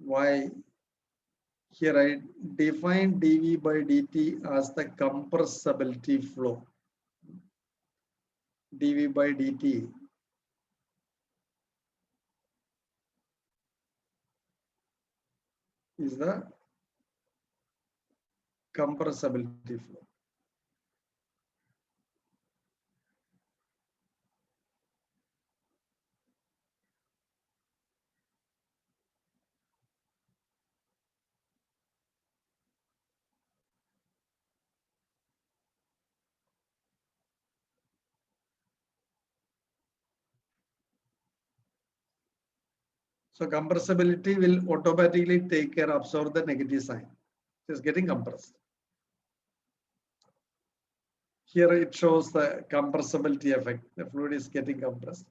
Why? Here I define dV by dt as the compressibility flow. dV by dt is the compressibility flow. So compressibility will automatically take care, absorb the negative sign. It is getting compressed. Here it shows the compressibility effect. The fluid is getting compressed.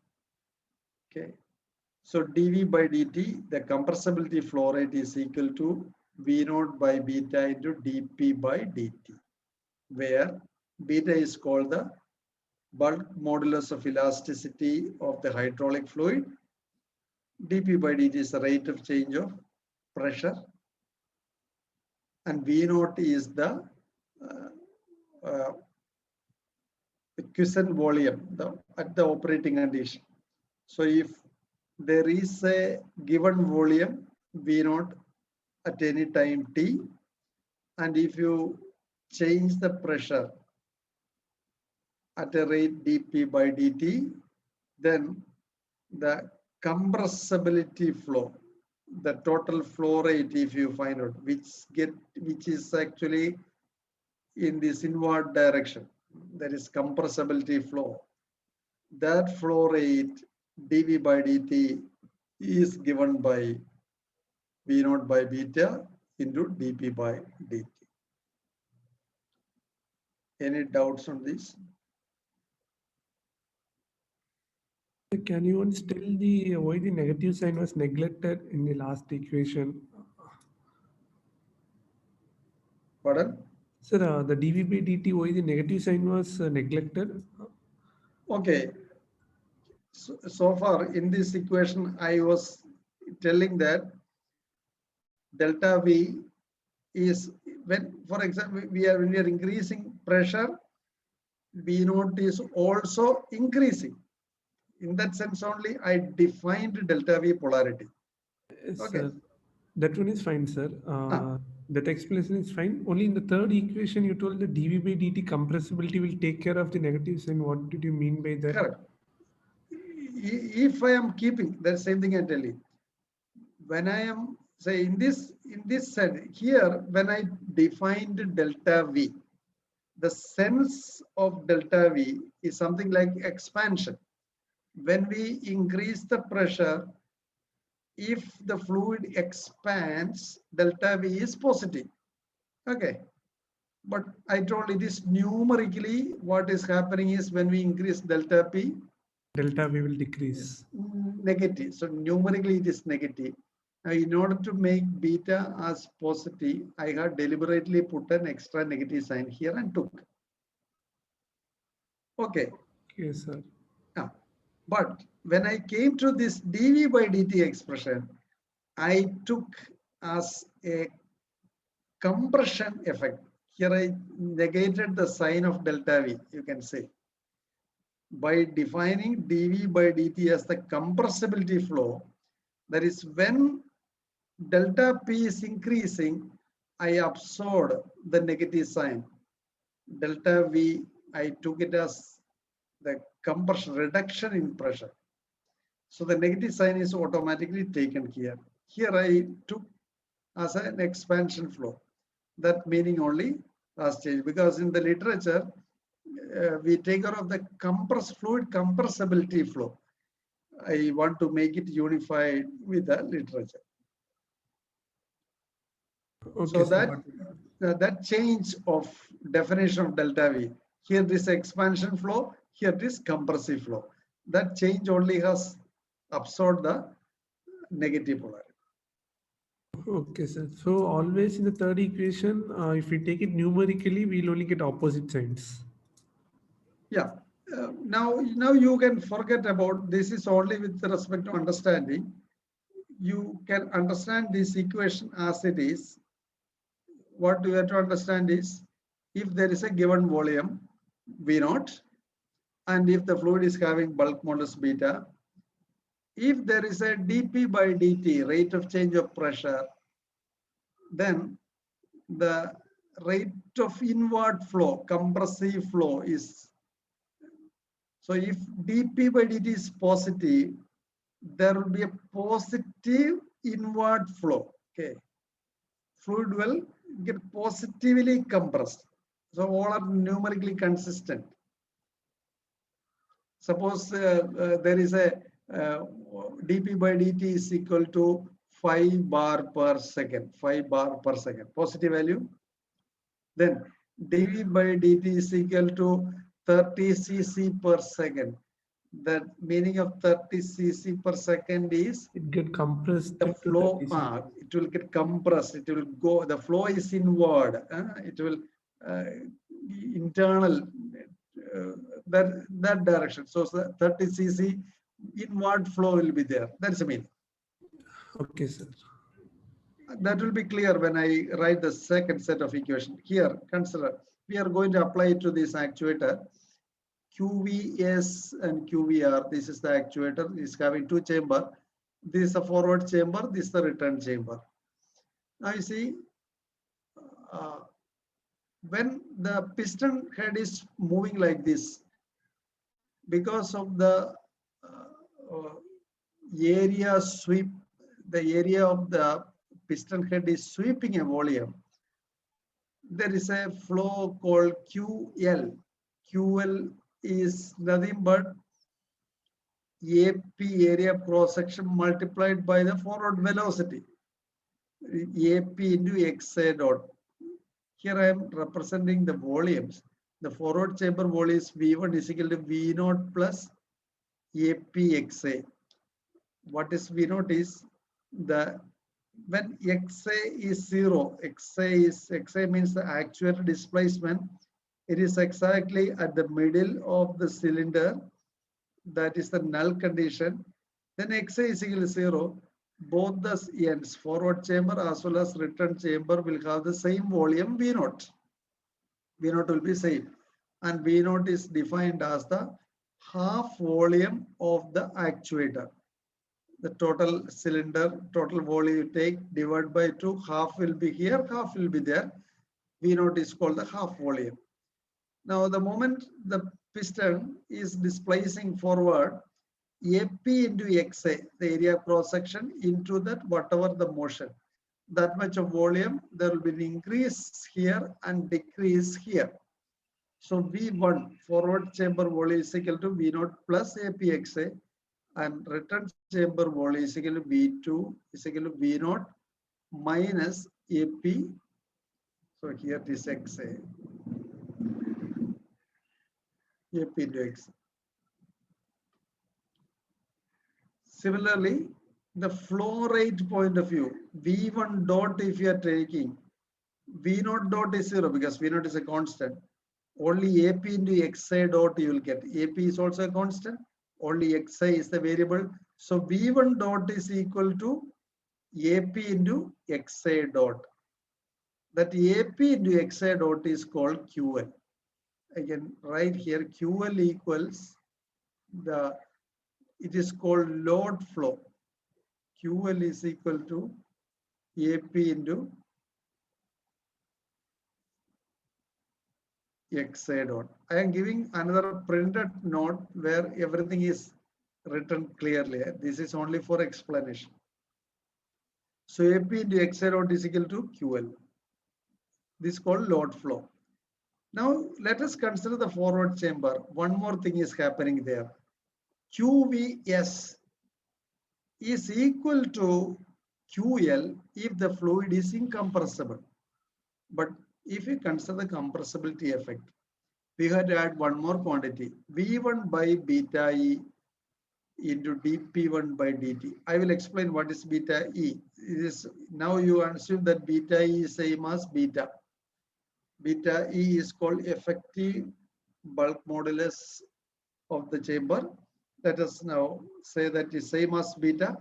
Okay. So dV by dt, the compressibility flow rate is equal to V naught by beta into dP by dt, where beta is called the bulk modulus of elasticity of the hydraulic fluid. dP by dt is the rate of change of pressure, and V naught is the quiescent volume at the operating condition. So if there is a given volume V naught at any time t, and if you change the pressure at a rate dP by dt, then the compressibility flow, the total flow rate, if you find out, which is actually in this inward direction, that is compressibility flow, that flow rate dV by dt is given by V naught by beta into dP by dt. Any doubts on this?
Can you once tell the why the negative sign was neglected in the last equation?
Pardon?
Sir, the dV by dt, why the negative sign was neglected?
Okay. So far in this equation, I was telling that delta V is when, for example, when we are increasing pressure, V naught is also increasing. In that sense only, I defined delta V polarity.
Yes,
Okay.
sir. That one is fine, sir. That explanation is fine. Only in the third equation, you told the dV by dt compressibility will take care of the negative sign. What did you mean by that?
Correct. If I am keeping that same thing, I tell you, when I am say in this set here, when I defined delta V, the sense of delta V is something like expansion. When we increase the pressure, if the fluid expands, delta V is positive. Okay. But I told it is numerically what is happening is when we increase delta P,
Delta V will decrease.
negative. So numerically it is negative. Now in order to make beta as positive, I had deliberately put an extra negative sign here and took. Okay.
Yes, sir.
Now, but when I came to this dV by dt expression, I took as a compression effect. Here I negated the sign of delta V, you can say, by defining dV by dt as the compressibility flow. That is, when delta P is increasing, I absorbed the negative sign. Delta V, I took it as the compression, reduction in pressure. So the negative sign is automatically taken here. Here I took as an expansion flow. That meaning only has changed, because in the literature, we take care of the fluid compressibility flow. I want to make it unified with the literature.
Okay,
So
sir,
that change of definition of delta V Here it is expansion flow, here it is compressive flow. That change only has absorbed the negative polarity.
Okay, sir. So always in the third equation, if we take it numerically, we'll only get opposite signs.
Yeah. Now you can forget about this. Is only with respect to understanding. You can understand this equation as it is. What you have to understand is, if there is a given volume V0, and if the fluid is having bulk modulus beta, if there is a dP by dt, rate of change of pressure, then the rate of inward flow, compressive flow is, so if dP by dt is positive, there will be a positive inward flow. Okay, fluid will get positively compressed. So all are numerically consistent. Suppose there is a dP by dt is equal to 5 bar per second, 5 bar per second, positive value. Then dV by dt is equal to 30 cc per second. The meaning of 30 cc per second is
It get compressed.
the
to
flow,
30 cc.
it will get compressed, it will go, the flow is inward, it will internal, that direction. So 30 cc inward flow will be there. That's the meaning.
Okay, sir.
That will be clear when I write the second set of equation. Here, consider, we are going to apply it to this actuator. QVS and QVR, this is the actuator, is having two chamber. This is a forward chamber, this is the return chamber. Now you see, when the piston head is moving like this, because of the area sweep, the area of the piston head is sweeping a volume, there is a flow called QL. QL is nothing but AP, area of cross section, multiplied by the forward velocity, AP into XA dot. Here I am representing the volumes. The forward chamber volume is V1 is equal to V0 plus AP XA. What is V0 is the, when XA is 0, XA means the actual displacement. It is exactly at the middle of the cylinder. That is the null condition. Then XA is equal to 0. Both the ends, forward chamber as well as return chamber, will have the same volume V0. V0 will be same. And V0 is defined as the half volume of the actuator. The total cylinder, total volume you take, divide by 2, half will be here, half will be there. V0 is called the half volume. Now, the moment the piston is displacing forward, AP into XA, the area of cross section, into that whatever the motion, that much of volume, there will be an increase here and decrease here. So V1, forward chamber volume is equal to V0 plus AP XA, and return chamber volume is equal to V2 is equal to V0 minus AP. So here it is XA. AP into X. Similarly, the flow rate point of view, V1 dot, if you are taking, V0 dot is 0 because V0 is a constant. Only AP into XA dot you will get. AP is also a constant. Only XA is the variable. So V1 dot is equal to AP into XA dot. That AP into XA dot is called QL. Again, right here, QL equals the, it is called load flow. QL is equal to AP into XA dot. I am giving another printed note where everything is written clearly. This is only for explanation. So AP into XA dot is equal to QL. This is called load flow. Now let us consider the forward chamber. One more thing is happening there. QVS is equal to QL if the fluid is incompressible. But if you consider the compressibility effect, we had to add one more quantity, V1 by beta E into dP1 by dt. I will explain what is beta E. It is, now you assume that beta E is same as beta. Beta E is called effective bulk modulus of the chamber. Let us now say that is same as beta.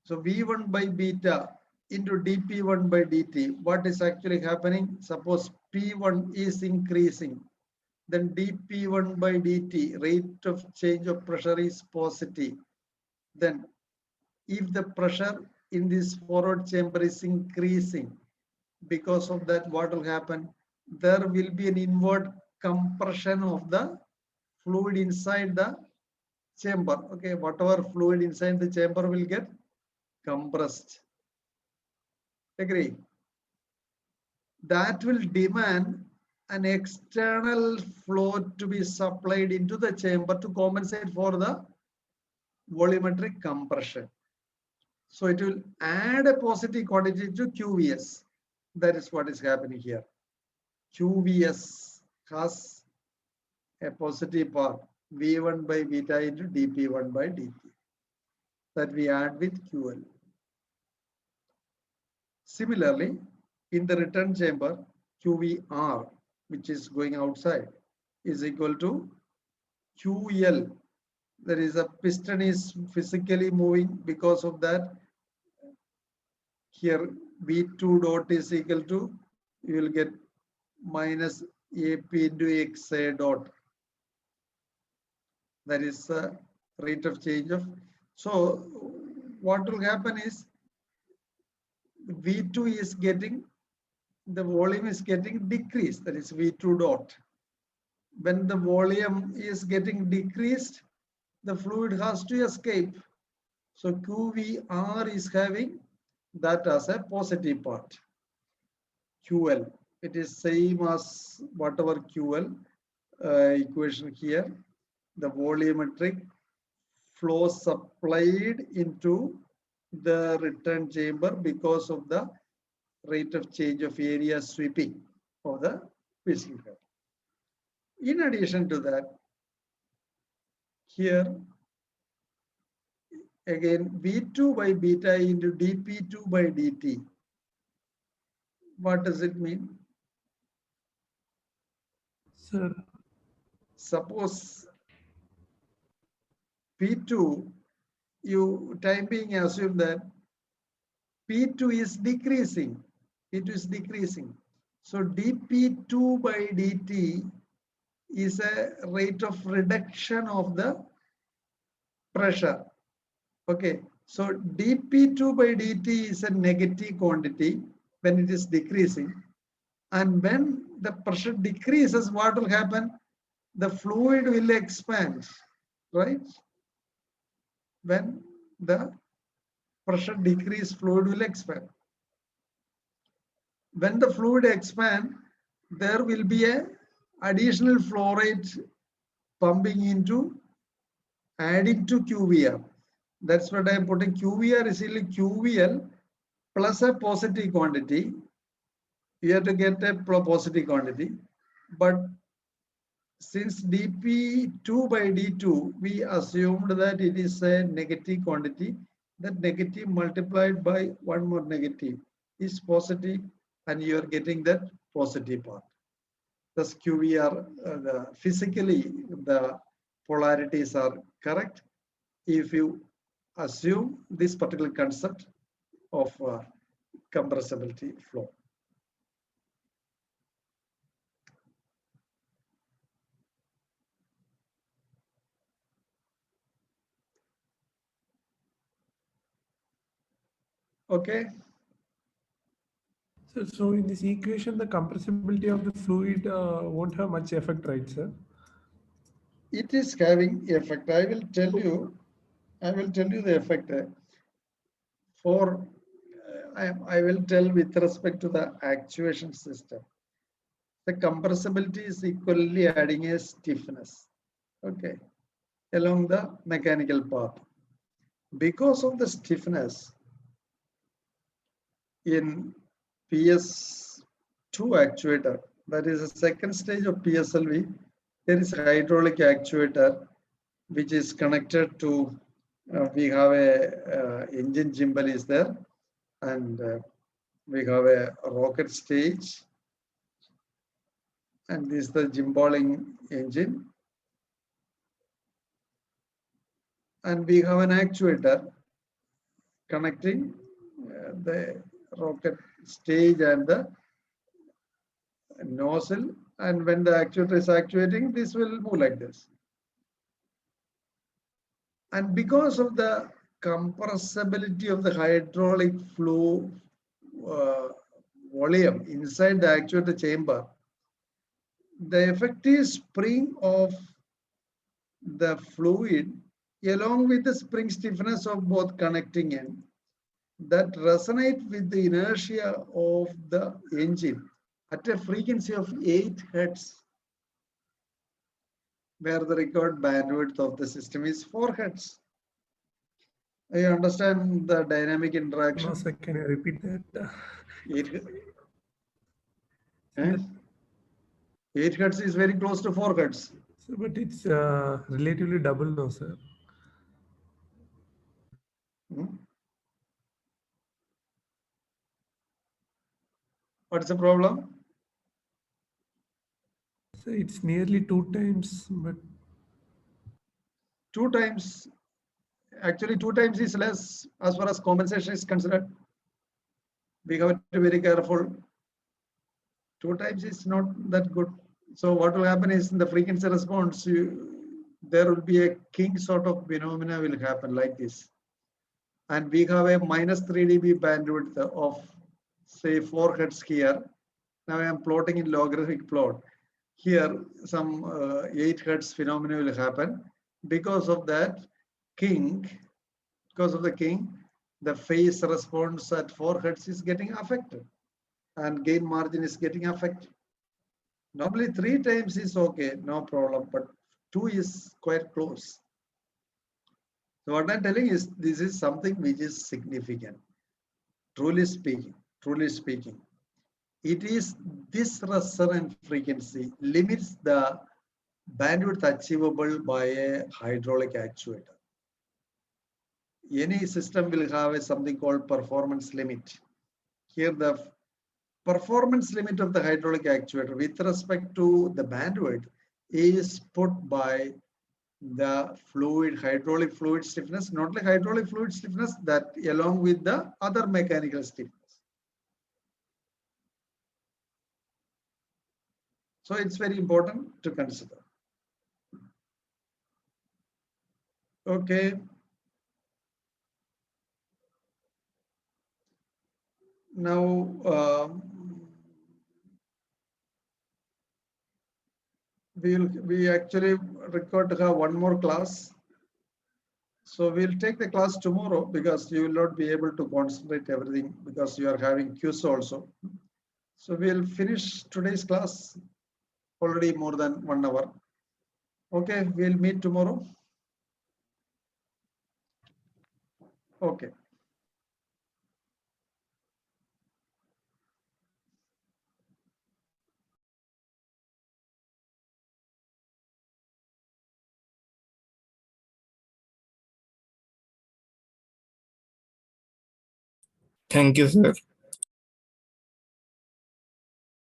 So V1 by beta into dP1 by dt. What is actually happening? Suppose P1 is increasing, then dP1 by dt, rate of change of pressure is positive. Then if the pressure in this forward chamber is increasing, because of that, what will happen? There will be an inward compression of the fluid inside the chamber. Okay, whatever fluid inside the chamber will get compressed. Agree? That will demand an external flow to be supplied into the chamber to compensate for the volumetric compression. So it will add a positive quantity to QVS. That is what is happening here. QVS has a positive part, V1 by beta into dP1 by dt, that we add with QL. Similarly, in the return chamber, QVR, which is going outside, is equal to QL. There is a piston is physically moving. Because of that, here V2 dot is equal to, you will get minus AP into XA dot. That is the rate of change of. So what will happen is V2 is getting, the volume is getting decreased. That is V2 dot. When the volume is getting decreased, the fluid has to escape. So QVR is having that as a positive part. QL, it is same as whatever QL equation here. The volumetric flow supplied into the return chamber because of the rate of change of area sweeping of the piston head. In addition to that, here again V2 by beta into dP2 by dt. What does it mean?
Sir,
Suppose P2, you time being assume that P2 is decreasing. P2 is decreasing. So dP2 by dt is a rate of reduction of the pressure. Okay, so dP2 by dt is a negative quantity when it is decreasing. And when the pressure decreases, what will happen? The fluid will expand, right? When the pressure decrease, fluid will expand. When the fluid expand, there will be a additional flow rate pumping into, adding to QVR. That's what I am putting. QVR is equal to QVL plus a positive quantity. You have to get a positive quantity. But since dP2 by d2, we assumed that it is a negative quantity. That negative multiplied by one more negative is positive, and you are getting that positive part. Thus QVR, physically the polarities are correct if you assume this particular concept of compressibility flow. Okay.
So in this equation, the compressibility of the fluid won't have much effect, right, sir?
It is having effect. I will tell you the effect. I will tell with respect to the actuation system. The compressibility is equally adding a stiffness, okay, along the mechanical path. Because of the stiffness in PS2 actuator, That is the second stage of PSLV. There is a hydraulic actuator which is connected to, we have a engine gimbal is there, and we have a rocket stage, and this is the gimballing engine, and we have an actuator connecting the rocket stage and the nozzle, and when the actuator is actuating, this will move like this. And because of the compressibility of the hydraulic flow volume inside the actuator chamber, the effective spring of the fluid along with the spring stiffness of both connecting end that resonate with the inertia of the engine at a frequency of 8 Hertz, where the required bandwidth of the system is 4 Hertz. I understand the dynamic interaction.
No, sir, can I repeat that?
8 Hertz is very close to 4 Hertz.
So, but it's relatively double now, sir.
What's the problem?
So it's nearly 2 times, but
2 times, actually 2 times is less as far as compensation is considered. We have to be very careful. 2 times is not that good. So what will happen is in the frequency response, there will be a king sort of phenomena will happen like this. And we have a minus 3 dB bandwidth of say 4 Hertz here. Now I am plotting in logarithmic plot. Here some 8 Hertz phenomena will happen. Because of that king, the phase response at 4 Hertz is getting affected and gain margin is getting affected. Normally 3 times is okay, no problem, but 2 is quite close. So what I'm telling is this is something which is significant. Truly speaking, it is this resonant frequency limits the bandwidth achievable by a hydraulic actuator. Any system will have something called performance limit. Here the performance limit of the hydraulic actuator with respect to the bandwidth is put by the hydraulic fluid stiffness, not like hydraulic fluid stiffness, that along with the other mechanical stiffness. So it's very important to consider. Okay. Now we actually record to have one more class. So we'll take the class tomorrow because you will not be able to concentrate everything because you are having quiz also. So we'll finish today's class already more than 1 hour. Okay, we'll meet tomorrow. Okay.
Thank you, sir.